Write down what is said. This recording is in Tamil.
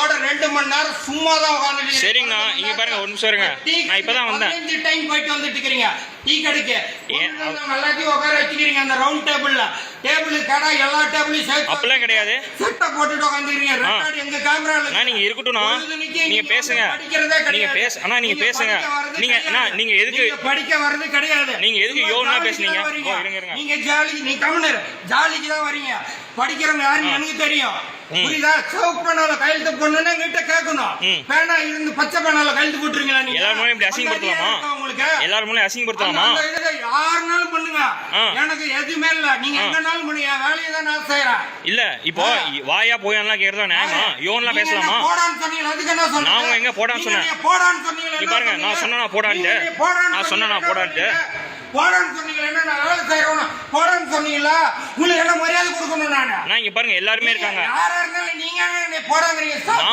அதோட 2 மணி நேரம் சும்மா தான் உட்கார்ந்துட்டு. சரிங்கண்ணா இங்க பாருங்க ஒரு நிமிஷம் இருங்க. நான் இப்பதான் வந்தேன். 15 டைம் போயிட்டு வந்துட்டு இருக்கீங்க டீ கடைக்கு. எல்லாத்தையும் உட்கார வச்சுக்கிறீங்க அந்த ரவுண்ட் டேபிள்ல. டேபிள் கடை எல்லா டேபிளையும் சேர்த்து அப்பெல்லாம் கிடையாது. செட்டை போட்டுட்டு உட்காந்துக்கிறீங்க. ரெக்கார்ட் எங்க கேமரால. நீங்க இருக்கட்டும்ண்ணா. நீங்க பேசுங்க. நீங்க பேச அண்ணா நீங்க பேசுங்க. நீங்க அண்ணா நீங்க எதுக்கு படிக்க வர்றது கிடையாது. நீங்க எதுக்கு யோனா பேசுனீங்க? இருங்க இருங்க. நீங்க நீ கம்னர் ஜாலிக்கு தான் வரீங்க. படிக்கிறவங்க யாருன்னு எனக்கு தெரியும். புரியுதா? சவுக்கு பேனால கையெழுத்து போடணும்னா என்கிட்ட கேட்கணும். பேனா இருந்து பச்சை பேனால கையெழுத்து போட்டுருங்களா? நீங்க எல்லாரும் இப்படி அசிங்கப்படுத்தலாமா? உங்களுக்கு எல்லாரும் முன்னாடி அசிங்கப்படுத்தலாமா? யாருனாலும் பண்ணுங்க. எனக்கு எதுவுமே இல்ல. நீங்க எங்கனாலும் பண்ணுங்க. வேலையை தான் நான் செய்யறேன். இல்ல இப்போ வாயா போயான்லாம் கேக்குறதா நியாயமா? யோன்லாம் பேசலாமா? போடான்னு சொன்னீங்க. அதுக்கு என்ன சொன்னீங்க? நான் எங்க போடான்னு சொன்னேன்? போடான்னு சொன்னீங்க. பாருங்க நான் சொன்னா போடான்ட்டு. நான் சொன்னா போடான்ட்டு. போடான்னு சொன்னீங்க. என்ன நான் வேலை செய்யறோம் போடான்னு சொன்னீங்களா? உங்களுக்கு என்ன மரியாதை கொடுக்கணும்? நான் இங்க பாருங்க எல்லாருமே இருக்காங்க. யாரா இருந்தாலும் நீங்க போடாங்கிறீங்க.